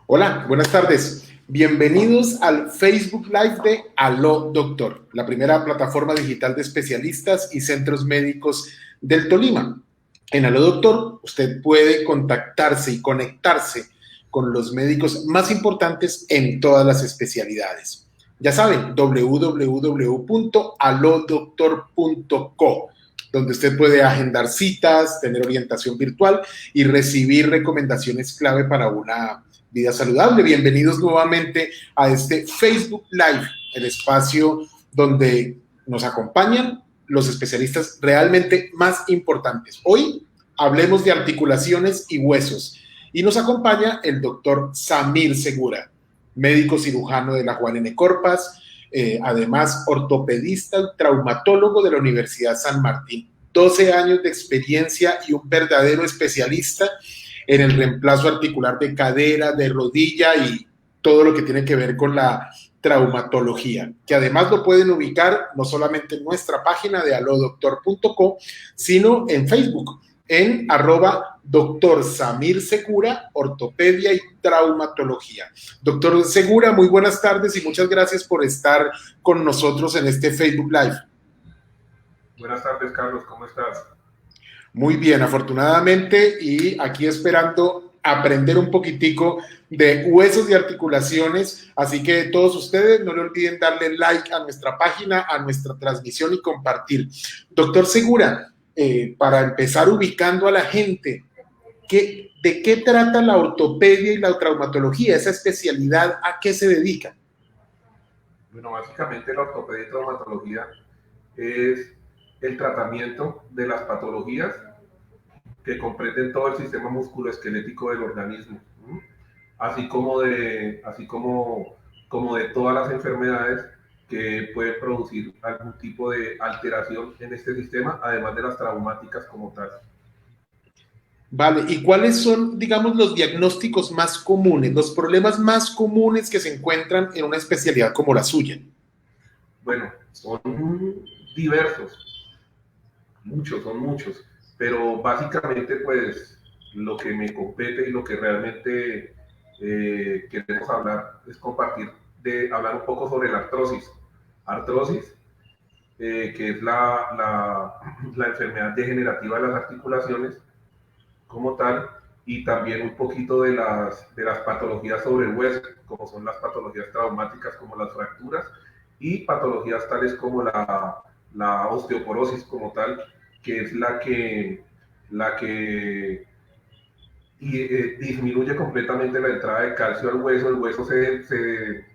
Hola, buenas tardes. Bienvenidos al Facebook Live de Aló Doctor, la primera plataforma digital de especialistas y centros médicos del Tolima. En Aló Doctor, usted puede contactarse y conectarse con los médicos más importantes en todas las especialidades. Ya saben, www.alodoctor.co, donde usted puede agendar citas, tener orientación virtual y recibir recomendaciones clave para una vida saludable. Bienvenidos nuevamente a este Facebook Live, el espacio donde nos acompañan los especialistas realmente más importantes. Hoy hablemos de articulaciones y huesos y nos acompaña el doctor Samir Segura, médico cirujano de la Juan N. Corpas, además ortopedista y traumatólogo de la Universidad San Martín. 12 años de experiencia y un verdadero especialista en el reemplazo articular de cadera, de rodilla y todo lo que tiene que ver con la traumatología, que además lo pueden ubicar no solamente en nuestra página de alodoctor.co, sino en Facebook, en @Dr. Samir Segura, ortopedia y traumatología. Doctor Segura, muy buenas tardes y muchas gracias por estar con nosotros en este Facebook Live. Buenas tardes, Carlos, ¿cómo estás? Muy bien, afortunadamente, y aquí esperando aprender un poquitico de huesos y articulaciones, así que todos ustedes no le olviden darle like a nuestra página, a nuestra transmisión y compartir. Doctor Segura, para empezar ubicando a la gente, ¿de qué trata la ortopedia y la traumatología? Esa especialidad, ¿a qué se dedica? Bueno, básicamente la ortopedia y traumatología es el tratamiento de las patologías que comprenden todo el sistema musculoesquelético del organismo, ¿sí? Como de todas las enfermedades que pueden producir algún tipo de alteración en este sistema, además de las traumáticas como tal. Vale, ¿y cuáles son, digamos, los diagnósticos más comunes, los problemas más comunes que se encuentran en una especialidad como la suya? Bueno, son diversos, son muchos, pero básicamente pues lo que me compete y lo que realmente queremos hablar es hablar un poco sobre la artrosis. Artrosis, que es la enfermedad degenerativa de las articulaciones como tal, y también un poquito de las patologías sobre el hueso, como son las patologías traumáticas como las fracturas y patologías tales como la osteoporosis como tal, que es la que disminuye completamente la entrada de calcio al hueso, el hueso se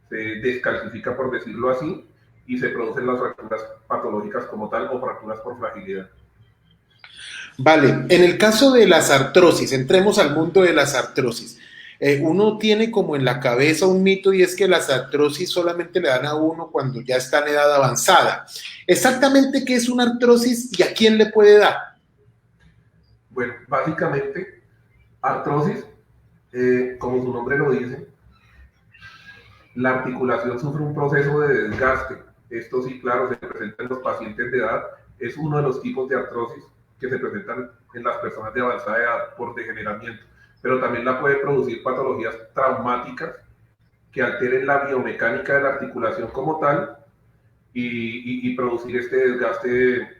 descalcifica, por decirlo así, y se producen las fracturas patológicas como tal o fracturas por fragilidad. Vale, en el caso de las artrosis, entremos al mundo de las artrosis. Uno tiene como en la cabeza un mito y es que las artrosis solamente le dan a uno cuando ya está en edad avanzada. Exactamente qué es una artrosis y a quién le puede dar. Bueno, básicamente, artrosis, como su nombre lo dice, la articulación sufre un proceso de desgaste. Esto sí, claro, se presenta en los pacientes de edad. Es uno de los tipos de artrosis que se presentan en las personas de avanzada edad por degeneramiento. Pero también la puede producir patologías traumáticas que alteren la biomecánica de la articulación como tal y producir este desgaste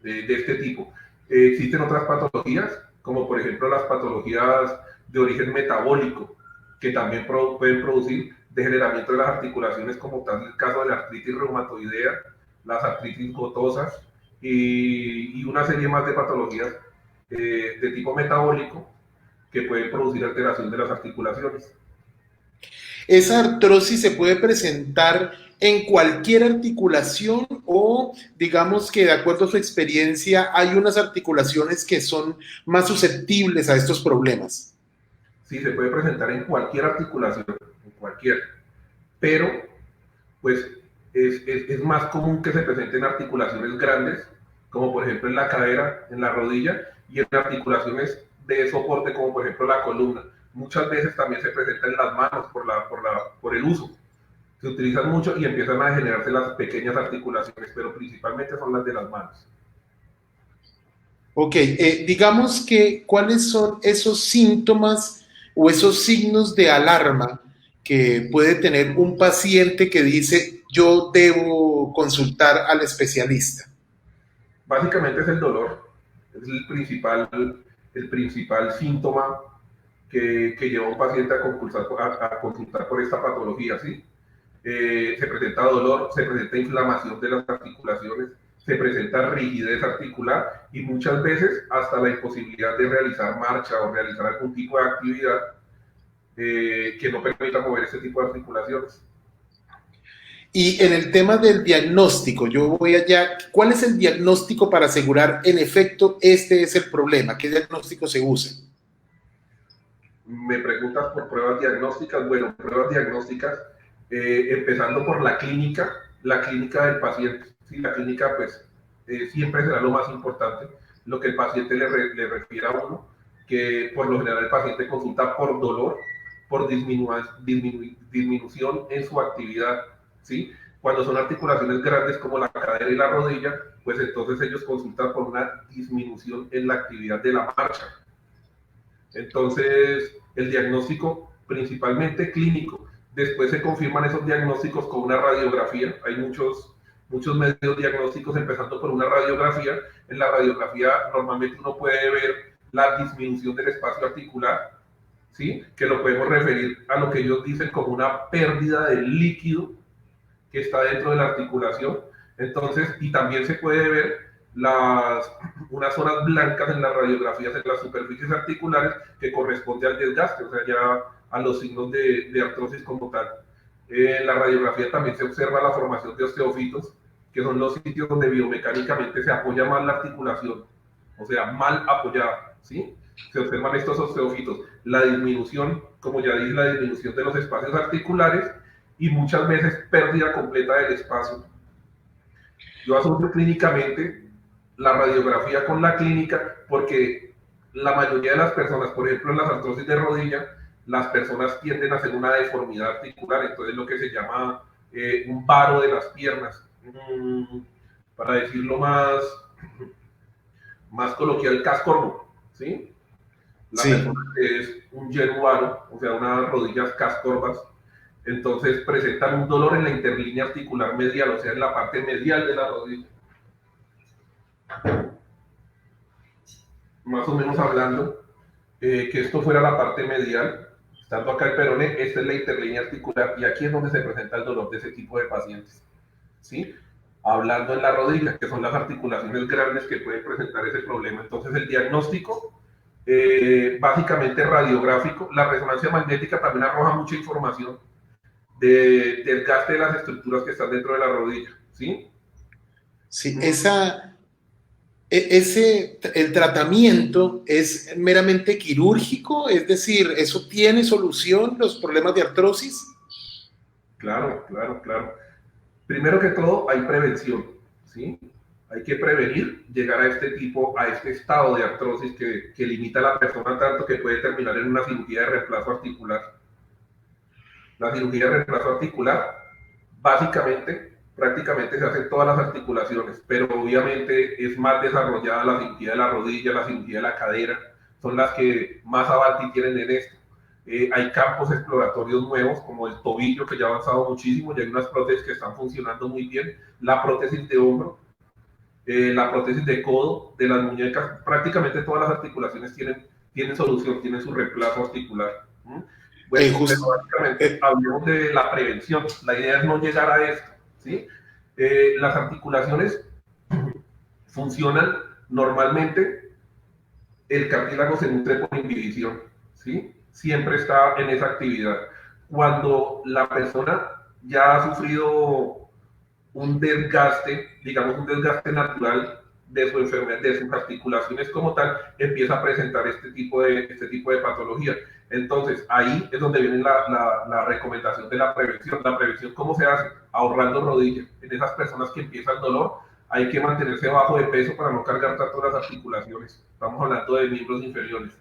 de este tipo. Existen otras patologías, como por ejemplo las patologías de origen metabólico, que también pueden producir degeneramiento de las articulaciones, como tal el caso de la artritis reumatoidea, las artritis gotosas y una serie más de patologías de tipo metabólico que pueden producir alteración de las articulaciones. Esa artrosis se puede presentar en cualquier articulación o digamos que de acuerdo a su experiencia hay unas articulaciones que son más susceptibles a estos problemas. Sí, se puede presentar en cualquier articulación, en cualquier, pero pues es más común que se presenten articulaciones grandes, como por ejemplo en la cadera, en la rodilla, y en articulaciones de soporte, como por ejemplo la columna. Muchas veces también se presenta en las manos por el uso. Se utilizan mucho y empiezan a generarse las pequeñas articulaciones, pero principalmente son las de las manos. Ok, digamos que cuáles son esos síntomas o esos signos de alarma que puede tener un paciente que dice yo debo consultar al especialista? Básicamente es el dolor, es el principal síntoma que lleva a un paciente a consultar por esta patología, ¿sí? Se presenta dolor, se presenta inflamación de las articulaciones, se presenta rigidez articular y muchas veces hasta la imposibilidad de realizar marcha o realizar algún tipo de actividad que no permita mover ese tipo de articulaciones. Y en el tema del diagnóstico, yo voy allá, ¿cuál es el diagnóstico para asegurar en efecto este es el problema? ¿Qué diagnóstico se usa? Me preguntas por pruebas diagnósticas. Bueno, pruebas diagnósticas, empezando por la clínica del paciente. ¿Sí? La clínica, pues, siempre será lo más importante, lo que el paciente le refiere a uno, que por lo general el paciente consulta por dolor, por disminución en su actividad, ¿sí? Cuando son articulaciones grandes como la cadera y la rodilla, pues entonces ellos consultan por una disminución en la actividad de la marcha. Entonces, el diagnóstico principalmente clínico. Después se confirman esos diagnósticos con una radiografía. Hay muchos medios diagnósticos empezando por una radiografía. En la radiografía normalmente uno puede ver la disminución del espacio articular, ¿sí? Que lo podemos referir a lo que ellos dicen como una pérdida de líquido que está dentro de la articulación. Entonces, y también se puede ver unas zonas blancas en las radiografías, en las superficies articulares, que corresponde al desgaste, o sea, ya a los signos de artrosis como tal. En la radiografía también se observa la formación de osteofitos, que son los sitios donde biomecánicamente se apoya mal la articulación, o sea, mal apoyada, ¿sí? Se observan estos osteofitos. La disminución, como ya dije, la disminución de los espacios articulares y muchas veces pérdida completa del espacio. Yo asocio clínicamente la radiografía con la clínica porque la mayoría de las personas, por ejemplo en las artrosis de rodilla, las personas tienden a hacer una deformidad articular, entonces lo que se llama un varo de las piernas. Para decirlo más coloquial, cascorbo, ¿sí? La persona que es un yero varo, o sea, unas rodillas cascorvas, entonces presentan un dolor en la interlínea articular medial, o sea, en la parte medial de la rodilla. Más o menos hablando, que esto fuera la parte medial, estando acá el peroné, esta es la interlínea articular y aquí es donde se presenta el dolor de ese tipo de pacientes, ¿sí? Hablando en la rodilla, que son las articulaciones grandes que pueden presentar ese problema. Entonces el diagnóstico, básicamente radiográfico, la resonancia magnética también arroja mucha información del desgaste de las estructuras que están dentro de la rodilla, ¿sí? Sí, el tratamiento es meramente quirúrgico, es decir, ¿eso tiene solución los problemas de artrosis? Claro, claro, claro. Primero que todo, hay prevención, ¿sí? Hay que prevenir llegar a este estado de artrosis que limita a la persona tanto que puede terminar en una cirugía de reemplazo articular. La cirugía de reemplazo articular, básicamente, prácticamente se hace en todas las articulaciones, pero obviamente es más desarrollada la cirugía de la rodilla, la cirugía de la cadera, son las que más avance tienen en esto. Hay campos exploratorios nuevos, como el tobillo, que ya ha avanzado muchísimo, y hay unas prótesis que están funcionando muy bien, la prótesis de hombro, la prótesis de codo, de las muñecas, prácticamente todas las articulaciones tienen solución, tienen su reemplazo articular. Bueno, básicamente hablemos de la prevención. La idea es no llegar a esto, ¿sí? Las articulaciones funcionan normalmente, el cartílago se nutre por inhibición, ¿sí? Siempre está en esa actividad. Cuando la persona ya ha sufrido un desgaste, digamos un desgaste natural de su enfermedad, de sus articulaciones como tal, empieza a presentar este tipo de patología. Entonces, ahí es donde viene la recomendación de la prevención. La prevención, ¿cómo se hace? Ahorrando rodillas. En esas personas que empieza el dolor, hay que mantenerse bajo de peso para no cargar tanto las articulaciones. Estamos hablando de miembros inferiores.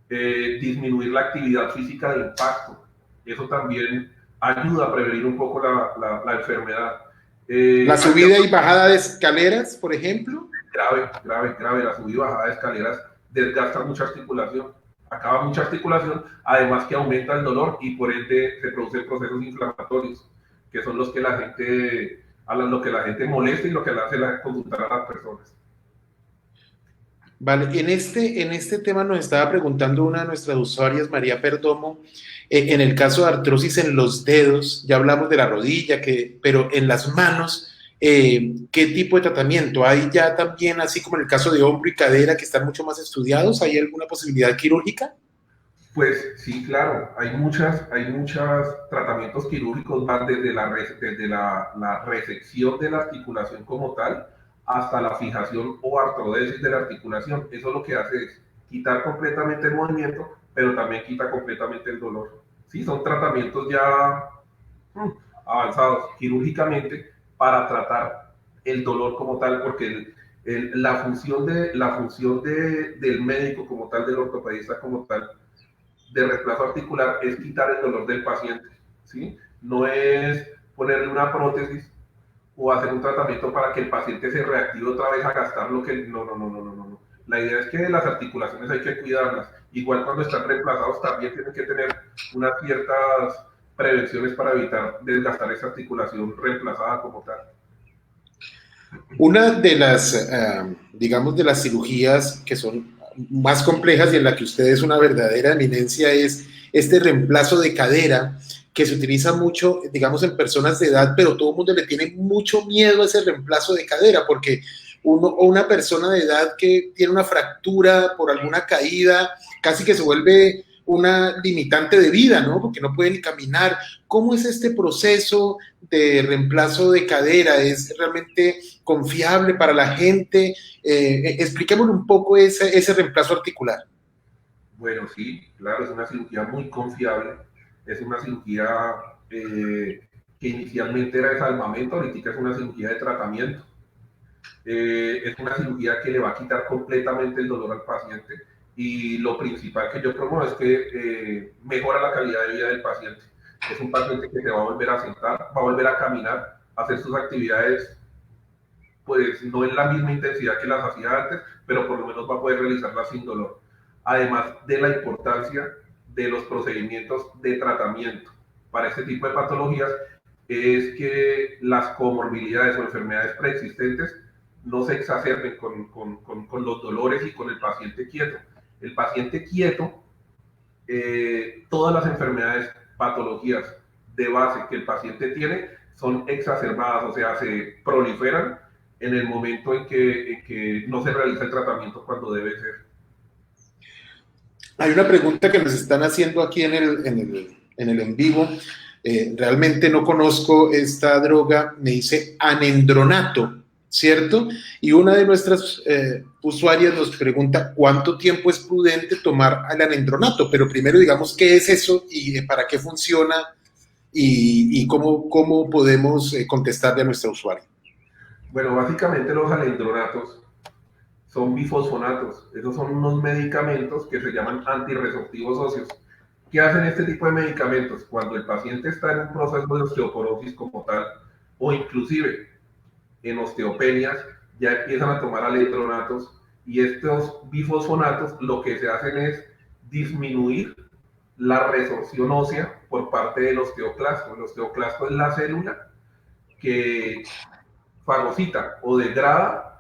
Disminuir la actividad física de impacto. Eso también ayuda a prevenir un poco la enfermedad. La subida y bajada de escaleras, por ejemplo. Grave. La subida y bajada de escaleras desgasta mucha articulación. acaba mucha articulación, además que aumenta el dolor y por ende se producen procesos inflamatorios, que son los que la gente, lo que la gente molesta y lo que le hace consultar a las personas. Vale, en este tema nos estaba preguntando una de nuestras usuarias, María Perdomo, en el caso de artrosis en los dedos, ya hablamos de la rodilla, pero en las manos, ¿qué tipo de tratamiento? ¿Hay ya también, así como en el caso de hombro y cadera, que están mucho más estudiados? ¿Hay alguna posibilidad quirúrgica? Pues sí, claro, hay muchos tratamientos quirúrgicos, van desde la resección de la articulación como tal hasta la fijación o artrodesis de la articulación. Eso lo que hace es quitar completamente el movimiento, pero también quita completamente el dolor. Sí, son tratamientos ya avanzados quirúrgicamente para tratar el dolor como tal, porque la función del médico como tal, del ortopedista como tal, de reemplazo articular es quitar el dolor del paciente, ¿sí? No es ponerle una prótesis o hacer un tratamiento para que el paciente se reactive otra vez a gastar lo que... No, no, no, no, no, no. La idea es que las articulaciones hay que cuidarlas. Igual cuando están reemplazados también tienen que tener unas ciertas prevenciones para evitar desgastar esa articulación reemplazada como tal. Una de las, digamos, de las cirugías que son más complejas y en la que usted es una verdadera eminencia es este reemplazo de cadera que se utiliza mucho, digamos, en personas de edad, pero todo el mundo le tiene mucho miedo a ese reemplazo de cadera porque uno o una persona de edad que tiene una fractura por alguna caída, casi que se vuelve una limitante de vida, ¿no? Porque no puede ni caminar. ¿Cómo es este proceso de reemplazo de cadera? ¿Es realmente confiable para la gente? Expliquémosle un poco ese reemplazo articular. Bueno, sí, claro, es una cirugía muy confiable. Es una cirugía que inicialmente era de salvamento, ahorita es una cirugía de tratamiento. Es una cirugía que le va a quitar completamente el dolor al paciente y lo principal que yo promuevo es que mejora la calidad de vida del paciente. Es un paciente que se va a volver a sentar, va a volver a caminar, a hacer sus actividades, pues no en la misma intensidad que las hacía antes, pero por lo menos va a poder realizarlas sin dolor. Además de la importancia de los procedimientos de tratamiento para este tipo de patologías, es que las comorbilidades o enfermedades preexistentes no se exacerben con los dolores y con el paciente quieto. El paciente quieto, todas las enfermedades, patologías de base que el paciente tiene son exacerbadas, o sea, se proliferan en el momento en que no se realiza el tratamiento cuando debe ser. Hay una pregunta que nos están haciendo aquí en el en vivo. Realmente no conozco esta droga, me dice anendronato, ¿cierto? Y una de nuestras usuarias nos pregunta cuánto tiempo es prudente tomar el anendronato, pero primero digamos qué es eso y para qué funciona y cómo podemos contestarle a nuestra usuaria. Bueno, básicamente los alendronatos son bifosfonatos. Esos son unos medicamentos que se llaman antirresortivos óseos. ¿Qué hacen este tipo de medicamentos? Cuando el paciente está en un proceso de osteoporosis como tal, o inclusive en osteopenias, ya empiezan a tomar alendronatos y estos bifosfonatos lo que se hacen es disminuir la resorción ósea por parte del osteoclasto. El osteoclasto es la célula que fagocita o degrada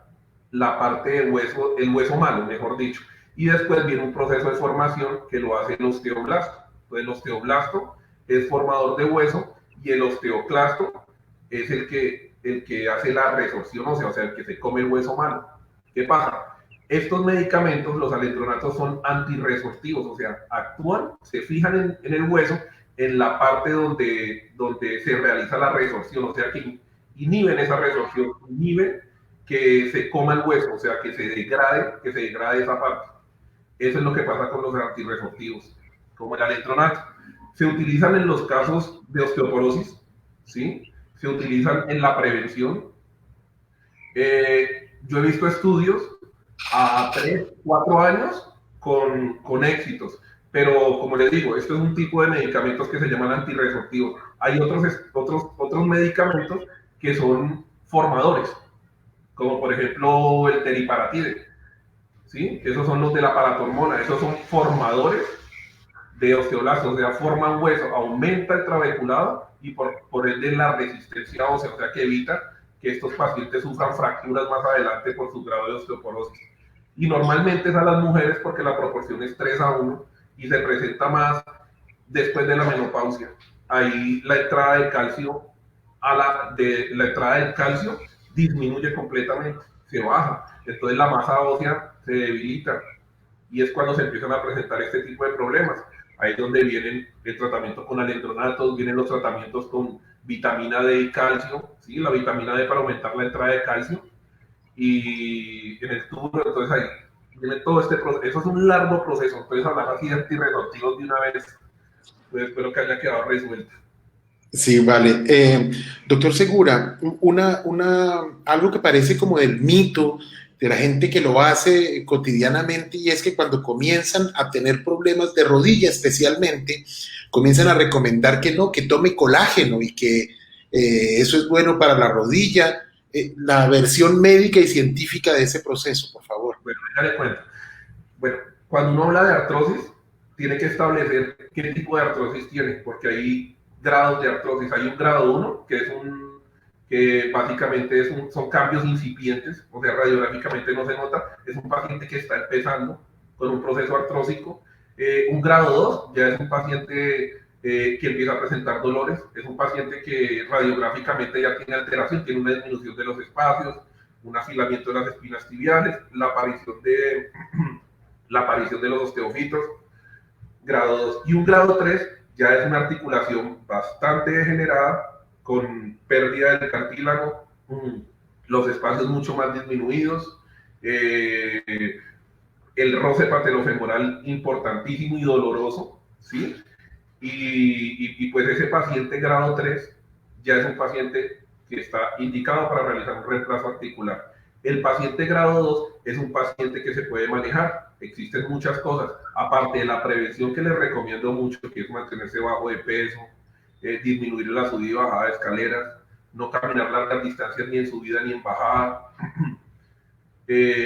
la parte del hueso, el hueso malo, mejor dicho. Y después viene un proceso de formación que lo hace el osteoblasto. Entonces, el osteoblasto es formador de hueso y el osteoclasto es el que hace la resorción ósea, o sea, el que se come el hueso malo. ¿Qué pasa? Estos medicamentos, los alendronatos, son antirresortivos, o sea, actúan, se fijan en el hueso, en la parte donde se realiza la resorción, o sea, que inhiben esa resorción, inhiben que se coma el hueso, o sea, que se degrade esa parte. Eso es lo que pasa con los antirresortivos, como el alendronato. Se utilizan en los casos de osteoporosis, ¿sí? Se utilizan en la prevención. Yo he visto estudios a 3, 4 años con éxitos, pero como les digo, esto es un tipo de medicamentos que se llaman antirresortivos. Hay otros medicamentos que son formadores, como por ejemplo el teriparatide. ¿sí? Esos son los de la paratormona, esos son formadores de osteoblastos, o sea, forman hueso, aumenta el trabeculado y por ende la resistencia ósea, o sea, que evita que estos pacientes sufran fracturas más adelante por su grado de osteoporosis. Y normalmente es a las mujeres porque la proporción es 3:1 y se presenta más después de la menopausia. Ahí la entrada de calcio, la entrada del calcio disminuye completamente, se baja, entonces la masa ósea se debilita y es cuando se empiezan a presentar este tipo de problemas. Ahí es donde vienen el tratamiento con alendronatos, vienen los tratamientos con vitamina D y calcio, ¿sí? La vitamina D para aumentar la entrada de calcio y en el tubo, entonces ahí viene todo este proceso. Eso es un largo proceso, entonces hablar así de antirresortivos de una vez, pues espero que haya quedado resuelto. Sí, vale. Doctor Segura, algo que parece como del mito de la gente que lo hace cotidianamente, y es que cuando comienzan a tener problemas de rodilla especialmente, comienzan a recomendar que no, que tome colágeno y que eso es bueno para la rodilla. La versión médica y científica de ese proceso, por favor. Bueno, ya le cuento. Bueno, cuando uno habla de artrosis, tiene que establecer qué tipo de artrosis tiene, porque hay grados de artrosis. Hay un grado 1, que básicamente son cambios incipientes, o sea, radiográficamente no se nota, es un paciente que está empezando con un proceso artrósico. Un grado 2 ya es un paciente que empieza a presentar dolores, es un paciente que radiográficamente ya tiene alteración, tiene una disminución de los espacios, un afilamiento de las espinas tibiales, la aparición de los osteofitos. Grado 2 y un grado 3 ya es una articulación bastante degenerada con pérdida del cartílago, los espacios mucho más disminuidos, el roce patelofemoral importantísimo y doloroso, ¿sí? Y pues ese paciente grado 3 ya es un paciente que está indicado para realizar un reemplazo articular. El paciente grado 2 es un paciente que se puede manejar. Existen muchas cosas, aparte de la prevención que les recomiendo mucho, que es mantenerse bajo de peso, disminuir la subida y bajada de escaleras, no caminar largas distancias ni en subida ni en bajada.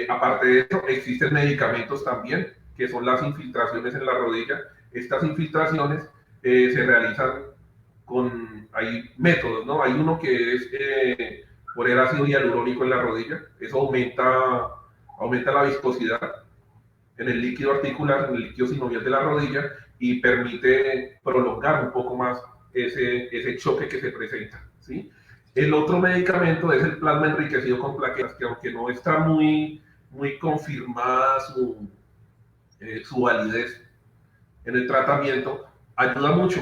Aparte de eso, existen medicamentos también, que son las infiltraciones en la rodilla. Estas infiltraciones se realizan hay métodos, ¿no? Hay uno que es poner ácido hialurónico en la rodilla, eso aumenta la viscosidad en el líquido articular, en el líquido sinovial de la rodilla y permite prolongar un poco más ese choque que se presenta, ¿sí? El otro medicamento es el plasma enriquecido con plaquetas, que aunque no está muy confirmada su validez en el tratamiento, ayuda mucho.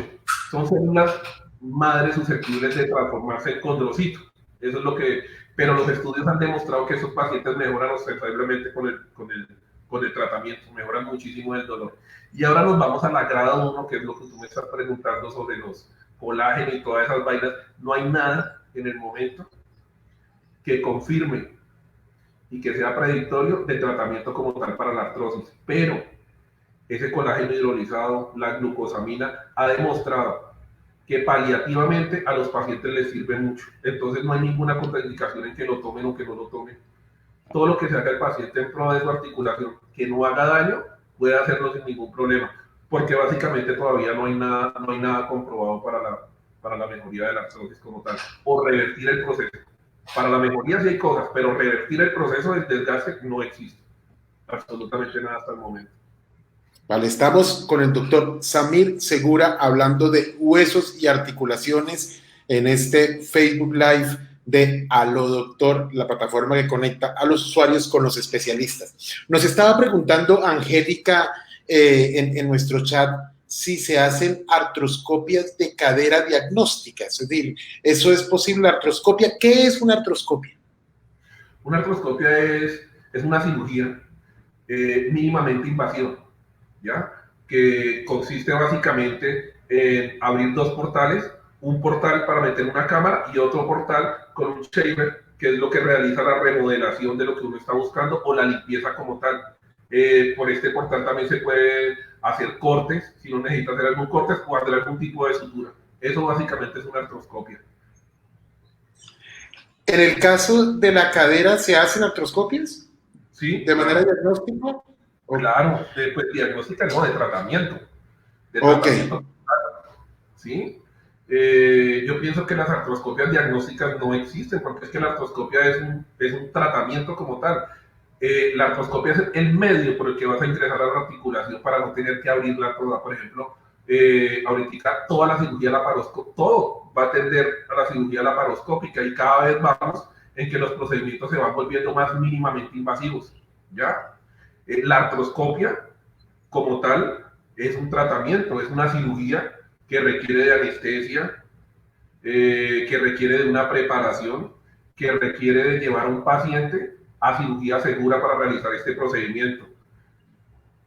Son células madres susceptibles de transformarse en condrocito. Eso es lo que... Pero los estudios han demostrado que esos pacientes mejoran ostensiblemente con el tratamiento, mejoran muchísimo el dolor. Y ahora nos vamos a la grado 1, que es lo que tú me estás preguntando sobre los colágenos y todas esas vainas. No hay nada en el momento que confirme y que sea predictorio de tratamiento como tal para la artrosis, pero ese colágeno hidrolizado, la glucosamina, ha demostrado que paliativamente a los pacientes les sirve mucho. Entonces no hay ninguna contraindicación en que lo tomen o que no lo tomen. Todo lo que se haga el paciente en pro de su articulación que no haga daño, puede hacerlo sin ningún problema, porque básicamente todavía no hay nada comprobado para la mejoría de la artrosis como tal, o revertir el proceso. Para la mejoría sí hay cosas, pero revertir el proceso del desgaste no existe. Absolutamente nada hasta el momento. Vale, estamos con el doctor Samir Segura hablando de huesos y articulaciones en este Facebook Live de Aló Doctor, la plataforma que conecta a los usuarios con los especialistas. Nos estaba preguntando Angélica en nuestro chat si se hacen artroscopias de cadera diagnósticas. Es decir, ¿eso es posible, la artroscopia? ¿Qué es una artroscopia? Una artroscopia es una cirugía mínimamente invasiva, ¿ya? Que consiste básicamente en abrir dos portales, un portal para meter una cámara y otro portal con un shaver, que es lo que realiza la remodelación de lo que uno está buscando o la limpieza como tal. Por este portal también se puede hacer cortes, si no necesita hacer algún corte o hacer algún tipo de sutura. Eso básicamente es una artroscopia. En el caso de la cadera, ¿se hacen artroscopias? ¿sí? ¿De manera diagnóstica? Claro, pues, diagnóstica no, de tratamiento. De Ok. tratamiento, ¿sí? Yo pienso que las artroscopias diagnósticas no existen, porque es que la artroscopia es un tratamiento como tal. La artroscopia es el medio por el que vas a ingresar a la articulación para no tener que abrirla toda. Por ejemplo, ahorita toda la cirugía laparoscópica, todo va a tender a la cirugía laparoscópica y cada vez vamos en que los procedimientos se van volviendo más mínimamente invasivos, ¿ya? La artroscopia, como tal, es un tratamiento, es una cirugía que requiere de anestesia, que requiere de una preparación, que requiere de llevar a un paciente a cirugía segura para realizar este procedimiento.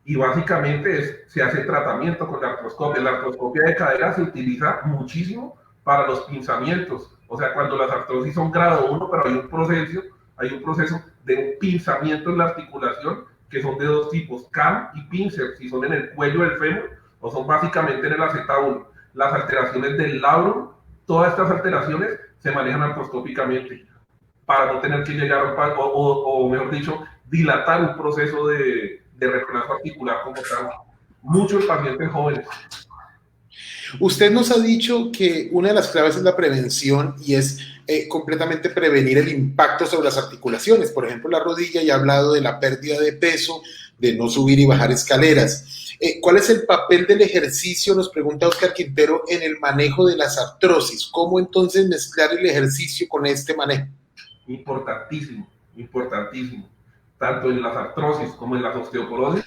Y básicamente se hace tratamiento con la artroscopia. La artroscopia de cadera se utiliza muchísimo para los pinzamientos. O sea, cuando las artrosis son grado 1, pero hay un proceso de un pinzamiento en la articulación que son de dos tipos, CAM y pincer, si son en el cuello del fémur o son básicamente en el acetábulo. Las alteraciones del labrum, todas estas alteraciones se manejan artroscópicamente para no tener que llegar o mejor dicho, dilatar un proceso de reemplazo articular como tal. Muchos pacientes jóvenes. Usted nos ha dicho que una de las claves es la prevención y es completamente prevenir el impacto sobre las articulaciones. Por ejemplo, la rodilla, ya ha hablado de la pérdida de peso, de no subir y bajar escaleras. ¿Cuál es el papel del ejercicio, nos pregunta Oscar Quintero, en el manejo de las artrosis? ¿Cómo entonces mezclar el ejercicio con este manejo? Importantísimo, importantísimo. Tanto en las artrosis como en las osteoporosis,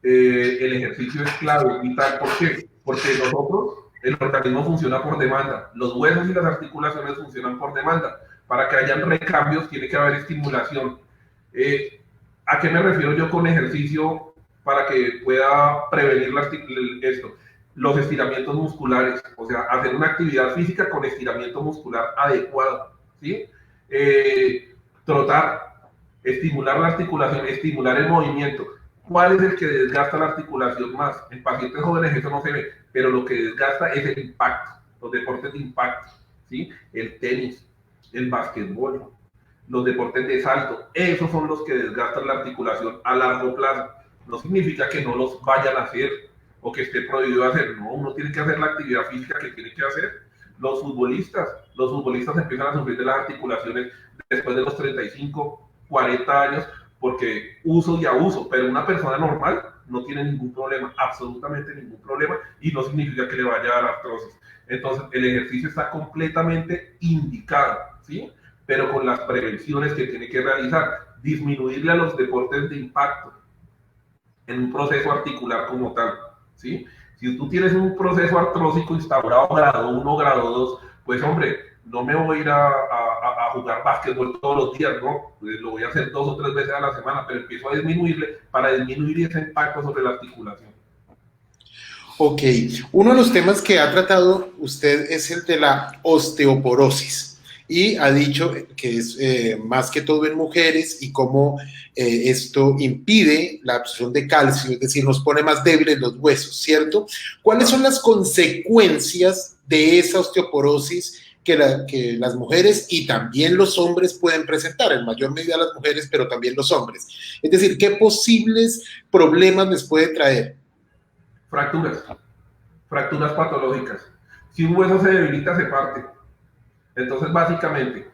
el ejercicio es clave, vital. ¿Por qué? Porque nosotros, el organismo funciona por demanda. Los huesos y las articulaciones funcionan por demanda. Para que hayan recambios tiene que haber estimulación. ¿A qué me refiero yo con ejercicio para que pueda prevenir esto? Los estiramientos musculares, o sea, hacer una actividad física con estiramiento muscular adecuado, ¿sí? Trotar, estimular la articulación, estimular el movimiento. ¿Cuál es el que desgasta la articulación más? En pacientes jóvenes eso no se ve, pero lo que desgasta es el impacto, los deportes de impacto, ¿sí? El tenis, el básquetbol, los deportes de salto, esos son los que desgastan la articulación a largo plazo. No significa que no los vayan a hacer o que esté prohibido hacer, no, uno tiene que hacer la actividad física que tiene que hacer. Los futbolistas empiezan a sufrir de las articulaciones después de los 35, 40 años, porque uso y abuso, pero una persona normal no tiene ningún problema, absolutamente ningún problema, y no significa que le vaya a dar artrosis. Entonces, el ejercicio está completamente indicado, ¿sí? Pero con las prevenciones que tiene que realizar, disminuirle a los deportes de impacto en un proceso articular como tal, ¿sí? Si tú tienes un proceso artrósico instaurado grado 1, grado 2, pues hombre, no me voy a ir a jugar básquetbol todos los días, no, pues lo voy a hacer 2 o 3 veces a la semana, pero empiezo a disminuirle para disminuir ese impacto sobre la articulación. Ok, uno de los temas que ha tratado usted es el de la osteoporosis y ha dicho que es más que todo en mujeres y cómo esto impide la absorción de calcio, es decir, nos pone más débiles los huesos, ¿cierto? ¿Cuáles son las consecuencias de esa osteoporosis que las mujeres y también los hombres pueden presentar? En mayor medida las mujeres, pero también los hombres. Es decir, ¿qué posibles problemas les puede traer? Fracturas patológicas. Si un hueso se debilita, se parte. Entonces, básicamente,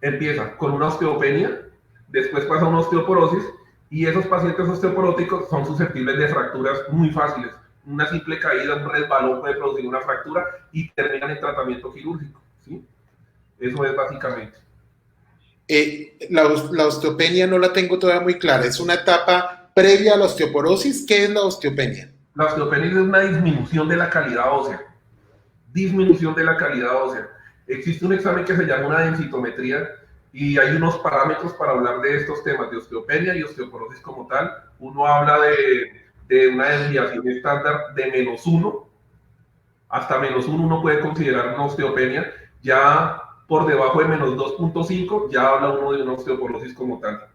empieza con una osteopenia, después pasa a una osteoporosis, y esos pacientes osteoporóticos son susceptibles de fracturas muy fáciles. Una simple caída, un resbalón puede producir una fractura y terminan en tratamiento quirúrgico, ¿sí? Eso es básicamente. La osteopenia no la tengo todavía muy clara. ¿Es una etapa previa a la osteoporosis? ¿Qué es la osteopenia? La osteopenia es una disminución de la calidad ósea. Disminución de la calidad ósea. Existe un examen que se llama una densitometría y hay unos parámetros para hablar de estos temas de osteopenia y osteoporosis como tal. Uno habla de una desviación estándar de -1. Hasta -1 uno puede considerar una osteopenia. Ya por debajo de -2.5 ya habla uno de una osteoporosis como tal.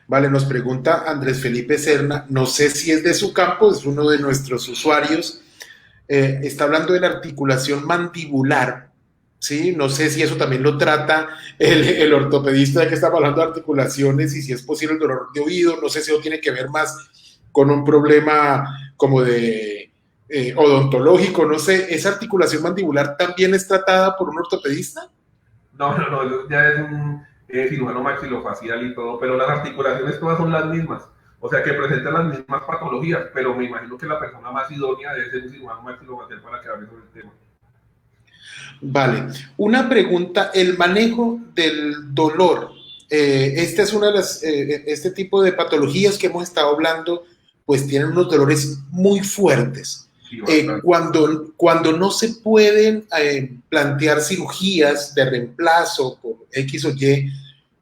Vale, nos pregunta Andrés Felipe Serna, no sé si es de su campo, es uno de nuestros usuarios, está hablando de la articulación mandibular ¿sí? No sé si eso también lo trata el ortopedista, ya que estamos hablando de articulaciones y si es posible el dolor de oído, no sé si eso tiene que ver más con un problema como de odontológico, no sé, ¿esa articulación mandibular también es tratada por un ortopedista? No, no, no, eso ya es un cirujano maxilofacial y todo, pero las articulaciones todas son las mismas. O sea, que presentan las mismas patologías, pero me imagino que la persona más idónea debe ser un cirujano maxilofacial para que hable sobre el tema. Vale, una pregunta, el manejo del dolor. Esta es una de las, este tipo de patologías que hemos estado hablando, pues tienen unos dolores muy fuertes. Sí, bastante. Cuando no se pueden plantear cirugías de reemplazo por X o Y,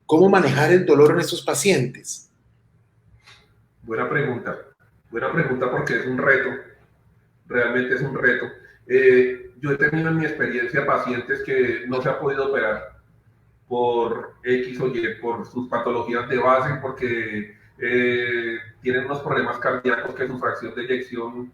¿cómo manejar el dolor en estos pacientes? Buena pregunta. Buena pregunta porque es un reto. Realmente es un reto. Yo he tenido en mi experiencia pacientes que no se ha podido operar por X o Y, por sus patologías de base, porque tienen unos problemas cardíacos que su fracción de eyección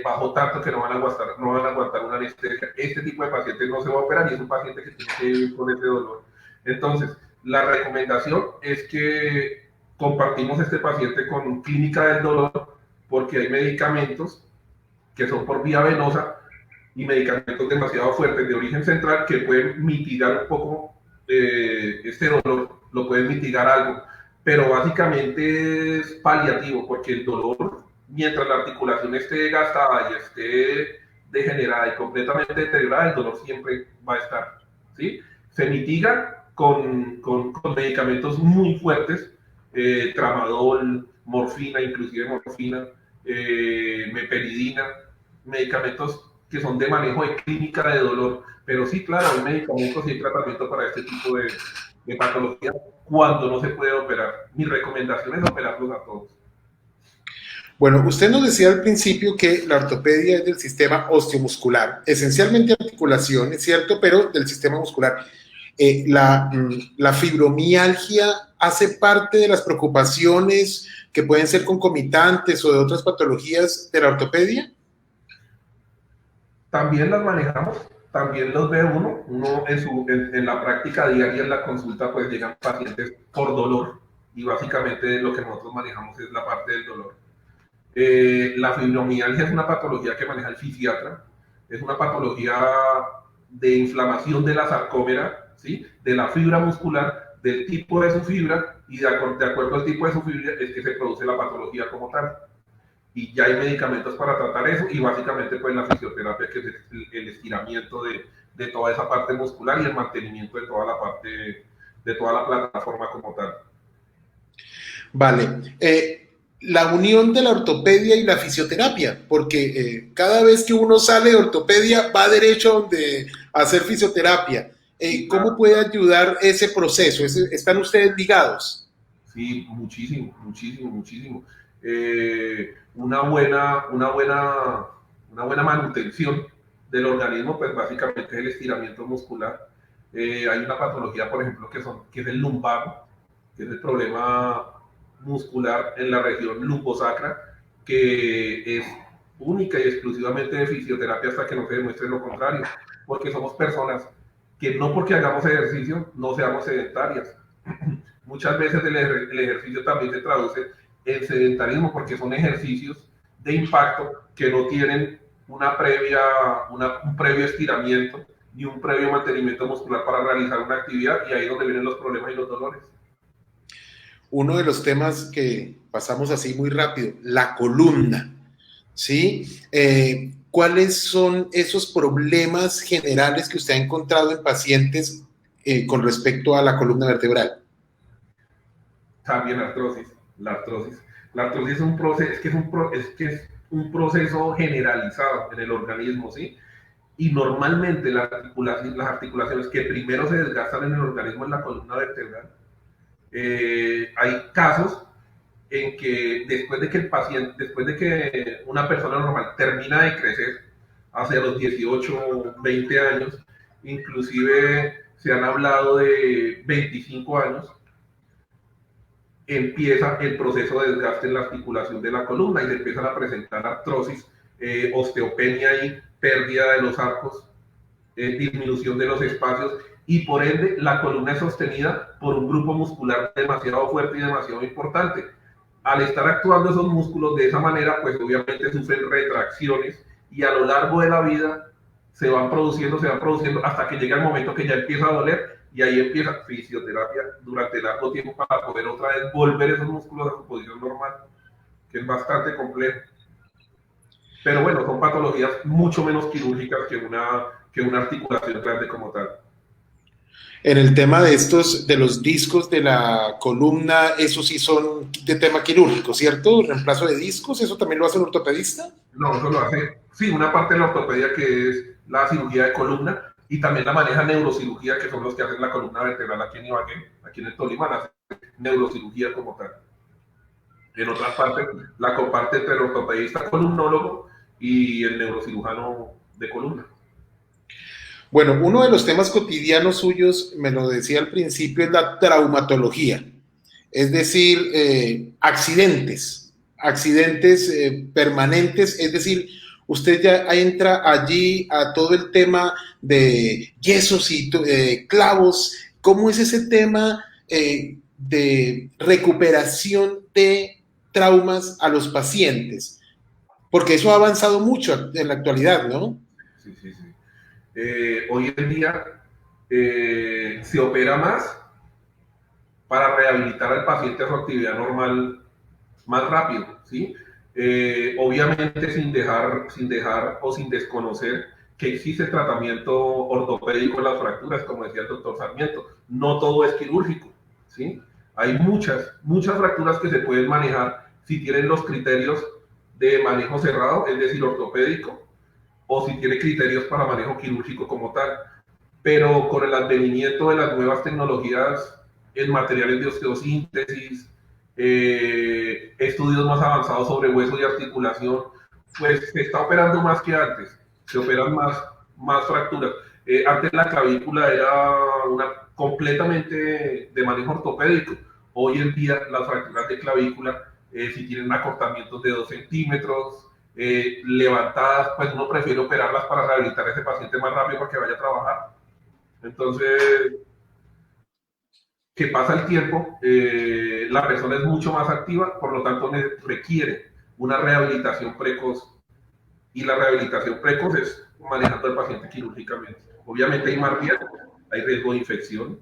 bajó tanto que no van a aguantar una anestesia. Este tipo de pacientes no se va a operar y es un paciente que tiene que vivir con ese dolor. Entonces, la recomendación es que compartimos este paciente con clínica del dolor porque hay medicamentos que son por vía venosa y medicamentos demasiado fuertes de origen central que pueden mitigar un poco este dolor, lo pueden mitigar algo, pero básicamente es paliativo porque el dolor, mientras la articulación esté gastada y esté degenerada y completamente deteriorada, el dolor siempre va a estar, ¿sí? Se mitiga con medicamentos muy fuertes, tramadol, morfina, inclusive morfina, meperidina, medicamentos que son de manejo de clínica de dolor. Pero sí, claro, hay medicamentos y hay tratamiento para este tipo de patología cuando no se puede operar. Mi recomendación es operarlos a todos. Bueno, usted nos decía al principio que la ortopedia es del sistema osteomuscular, esencialmente articulación, es cierto, pero del sistema muscular. La fibromialgia hace parte de las preocupaciones que pueden ser concomitantes o de otras patologías de la ortopedia. También las manejamos, también los ve uno en la práctica diaria, en la consulta, pues llegan pacientes por dolor y básicamente lo que nosotros manejamos es la parte del dolor. La fibromialgia es una patología que maneja el fisiatra, es una patología de inflamación de la sarcómera, ¿sí? De la fibra muscular, del tipo de su fibra, y de acuerdo al tipo de su fibra es que se produce la patología como tal. Y ya hay medicamentos para tratar eso, y básicamente pues la fisioterapia, que es el estiramiento de toda esa parte muscular y el mantenimiento de toda la parte, de toda la plataforma como tal. Vale. La unión de la ortopedia y la fisioterapia, porque cada vez que uno sale de ortopedia va derecho a donde a hacer fisioterapia. Sí, ¿Cómo claro. puede ayudar ese proceso? ¿Están ustedes ligados? Sí, muchísimo, muchísimo, muchísimo. Una buena manutención del organismo, pues básicamente es el estiramiento muscular. Hay una patología, por ejemplo, que es el lumbago, que es el problema muscular en la región lumbosacra, que es única y exclusivamente de fisioterapia hasta que no se demuestre lo contrario, porque somos personas que no porque hagamos ejercicio no seamos sedentarias. Muchas veces el ejercicio también se traduce en sedentarismo porque son ejercicios de impacto que no tienen un previo estiramiento ni un previo mantenimiento muscular para realizar una actividad, y ahí es donde vienen los problemas y los dolores. Uno de los temas que pasamos así muy rápido, la columna, ¿sí? ¿Cuáles son esos problemas generales que usted ha encontrado en pacientes con respecto a la columna vertebral? También artrosis, la artrosis. La artrosis es un proceso, es un proceso generalizado en el organismo, ¿sí? Y normalmente las articulaciones que primero se desgastan en el organismo en la columna vertebral, hay casos en que después de que una persona normal termina de crecer, hacia los 18 o 20 años, inclusive se han hablado de 25 años, empieza el proceso de desgaste en la articulación de la columna y se empiezan a presentar artrosis, osteopenia y pérdida de los arcos, disminución de los espacios y por ende la columna es sostenida por un grupo muscular demasiado fuerte y demasiado importante. Al estar actuando esos músculos de esa manera, pues obviamente sufren retracciones y a lo largo de la vida se van produciendo hasta que llega el momento que ya empieza a doler y ahí empieza fisioterapia durante largo tiempo para poder otra vez volver esos músculos a su posición normal, que es bastante complejo. Pero bueno, son patologías mucho menos quirúrgicas que una articulación grande como tal. En el tema de los discos de la columna, esos sí son de tema quirúrgico, ¿cierto? ¿Reemplazo de discos? ¿Eso también lo hace el ortopedista? No, eso lo hace, sí, una parte de la ortopedia que es la cirugía de columna y también la maneja neurocirugía, que son los que hacen la columna vertebral aquí en Ibagué, aquí en el Tolima, la neurocirugía como tal. En otras partes la comparte entre el ortopedista columnólogo y el neurocirujano de columna. Bueno, uno de los temas cotidianos suyos, me lo decía al principio, es la traumatología, es decir, accidentes permanentes, es decir, usted ya entra allí a todo el tema de yesos y clavos. ¿Cómo es ese tema de recuperación de traumas a los pacientes? Porque eso ha avanzado mucho en la actualidad, ¿no? Sí, sí, sí. Hoy en día se opera más para rehabilitar al paciente a su actividad normal más rápido, ¿sí? Obviamente sin dejar o sin desconocer que existe tratamiento ortopédico en las fracturas, como decía el doctor Sarmiento. No todo es quirúrgico, ¿sí? Hay muchas fracturas que se pueden manejar si tienen los criterios de manejo cerrado, es decir, ortopédico, o si tiene criterios para manejo quirúrgico como tal. Pero con el advenimiento de las nuevas tecnologías en materiales de osteosíntesis, estudios más avanzados sobre hueso y articulación, pues se está operando más que antes, se operan más fracturas. Antes la clavícula era completamente de manejo ortopédico. Hoy en día las fracturas de clavícula, si tienen acortamientos de 2 centímetros, levantadas, pues uno prefiere operarlas para rehabilitar a ese paciente más rápido para que vaya a trabajar. Entonces, que pasa el tiempo, la persona es mucho más activa, por lo tanto requiere una rehabilitación precoz. Y la rehabilitación precoz es manejando al paciente quirúrgicamente. Obviamente hay más riesgo, hay riesgo de infección,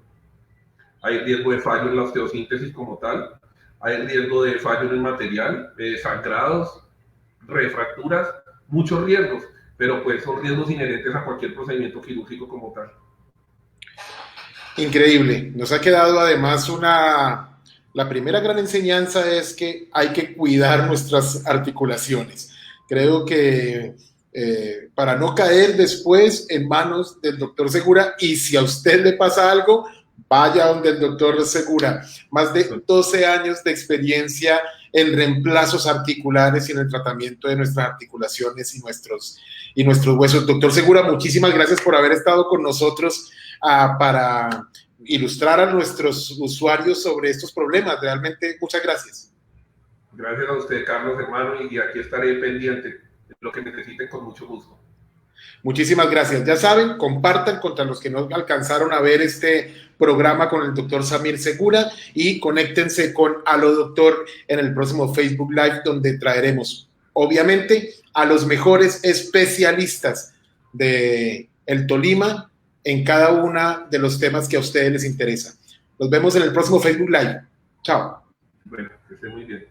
hay riesgo de fallo en la osteosíntesis como tal, hay riesgo de fallo en el material, sangrados, refracturas, muchos riesgos, pero pues son riesgos inherentes a cualquier procedimiento quirúrgico como tal. Increíble. Nos ha quedado además la primera gran enseñanza es que hay que cuidar nuestras articulaciones. Creo que para no caer después en manos del doctor Segura, y si a usted le pasa algo, vaya donde el doctor Segura. Más de 12 años de experiencia en reemplazos articulares y en el tratamiento de nuestras articulaciones y nuestros huesos. Doctor Segura, muchísimas gracias por haber estado con nosotros para ilustrar a nuestros usuarios sobre estos problemas. Realmente, muchas gracias. Gracias a usted, Carlos, hermano, y aquí estaré pendiente de lo que necesiten con mucho gusto. Muchísimas gracias. Ya saben, compartan contra los que no alcanzaron a ver este programa con el doctor Samir Segura y conéctense con Aló Doctor en el próximo Facebook Live, donde traeremos, obviamente, a los mejores especialistas de el Tolima en cada uno de los temas que a ustedes les interesa. Nos vemos en el próximo Facebook Live. Chao. Bueno, que esté muy bien.